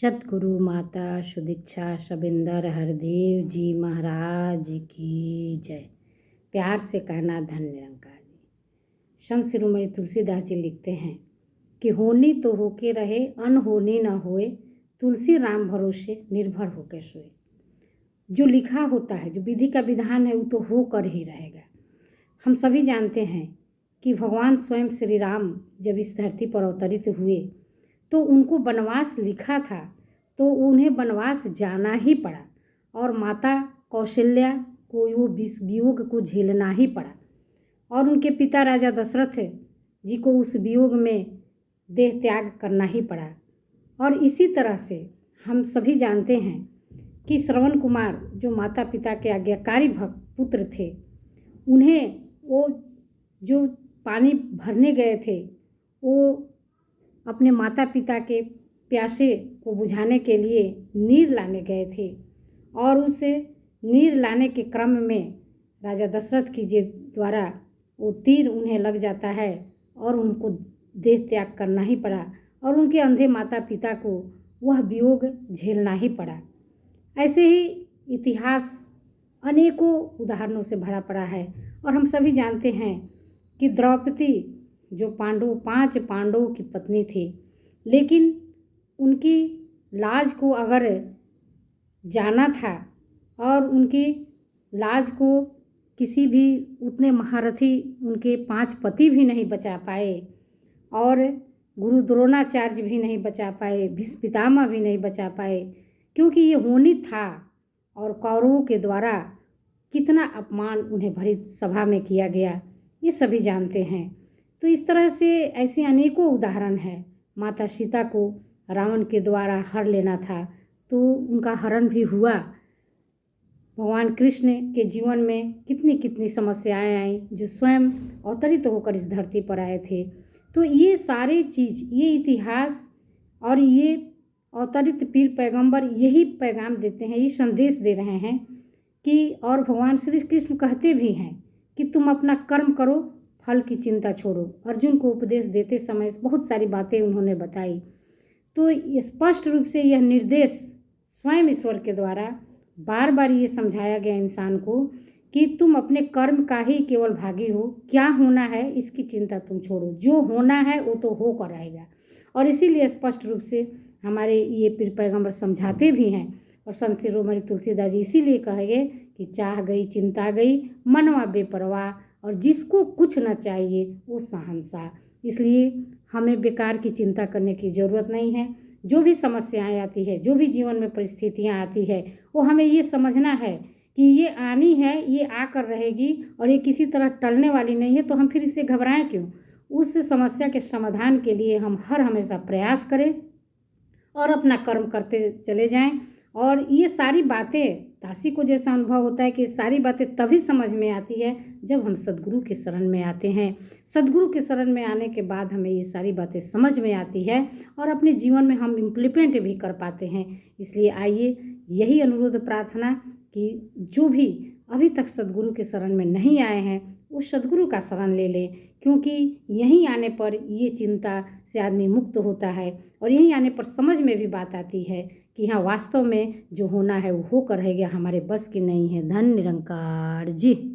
सतगुरु माता सुदीक्षा शबिंदर हरदेव जी महाराज की जय। प्यार से कहना धन निरंकार जी। संत शिरोमणि तुलसीदास जी लिखते हैं कि होनी तो होके रहे, अनहोनी न होए, तुलसी राम भरोसे निर्भर होके सोए। जो लिखा होता है, जो विधि का विधान है, वो तो होकर ही रहेगा। हम सभी जानते हैं कि भगवान स्वयं श्री राम जब इस धरती पर अवतरित हुए तो उनको वनवास लिखा था, तो उन्हें वनवास जाना ही पड़ा और माता कौशल्या को वो वियोग को झेलना ही पड़ा और उनके पिता राजा दशरथ जी को उस वियोग में देह त्याग करना ही पड़ा। और इसी तरह से हम सभी जानते हैं कि श्रवण कुमार जो माता पिता के आज्ञाकारी पुत्र थे, उन्हें वो जो पानी भरने गए थे, वो अपने माता पिता के प्यासे को बुझाने के लिए नीर लाने गए थे और उस नीर लाने के क्रम में राजा दशरथ की जी द्वारा वो तीर उन्हें लग जाता है और उनको देह त्याग करना ही पड़ा और उनके अंधे माता पिता को वह वियोग झेलना ही पड़ा। ऐसे ही इतिहास अनेकों उदाहरणों से भरा पड़ा है और हम सभी जानते हैं कि द्रौपदी जो पांच पांडवों की पत्नी थी, लेकिन उनकी लाज को अगर जाना था और उनकी लाज को किसी भी उतने महारथी उनके 5 पति भी नहीं बचा पाए और गुरु द्रोणाचार्य भी नहीं बचा पाए, भीष्म पितामह भी नहीं बचा पाए, क्योंकि ये होनी था और कौरवों के द्वारा कितना अपमान उन्हें भरी सभा में किया गया, ये सभी जानते हैं। तो इस तरह से ऐसे अनेकों उदाहरण हैं। माता सीता को रावण के द्वारा हर लेना था तो उनका हरण भी हुआ। भगवान कृष्ण के जीवन में कितनी कितनी समस्याएं आई, जो स्वयं अवतरित होकर इस धरती पर आए थे। तो ये सारी चीज़, ये इतिहास और ये अवतरित पीर पैगंबर यही पैगाम देते हैं, ये संदेश दे रहे हैं कि, और भगवान श्री कृष्ण कहते भी हैं कि तुम अपना कर्म करो, फल की चिंता छोड़ो। अर्जुन को उपदेश देते समय बहुत सारी बातें उन्होंने बताई। तो स्पष्ट रूप से यह निर्देश स्वयं ईश्वर के द्वारा बार बार ये समझाया गया इंसान को कि तुम अपने कर्म का ही केवल भागी हो, क्या होना है इसकी चिंता तुम छोड़ो, जो होना है वो तो होकर आएगा। और इसीलिए स्पष्ट रूप से हमारे ये पीर पैगंबर समझाते भी हैं और संत शिरोमणि तुलसीदास जी इसीलिए कहेंगे कि चाह गई चिंता गई, मनवा बेपरवाह, और जिसको कुछ न चाहिए वो शहंशाह। इसलिए हमें बेकार की चिंता करने की ज़रूरत नहीं है। जो भी समस्याएं आती है, जो भी जीवन में परिस्थितियां आती है, वो हमें ये समझना है कि ये आनी है, ये आकर रहेगी और ये किसी तरह टलने वाली नहीं है, तो हम फिर इससे घबराएं क्यों। उस समस्या के समाधान के लिए हम हर हमेशा प्रयास करें और अपना कर्म करते चले जाएं। और ये सारी बातें, दासी को जैसा अनुभव होता है कि सारी बातें तभी समझ में आती है जब हम सद्गुरु के शरण में आते हैं। सद्गुरु के शरण में आने के बाद हमें ये सारी बातें समझ में आती है और अपने जीवन में हम इम्प्लीमेंट भी कर पाते हैं। इसलिए आइए यही अनुरोध प्रार्थना कि जो भी अभी तक सद्गुरु के शरण में नहीं आए हैं वो सद्गुरु का शरण ले लें, क्योंकि यहीं आने पर ये चिंता से आदमी मुक्त होता है और यहीं आने पर समझ में भी बात आती है कि हाँ, वास्तव में जो होना है वो होकर रहेगा, हमारे बस की नहीं है। धन निरंकार जी।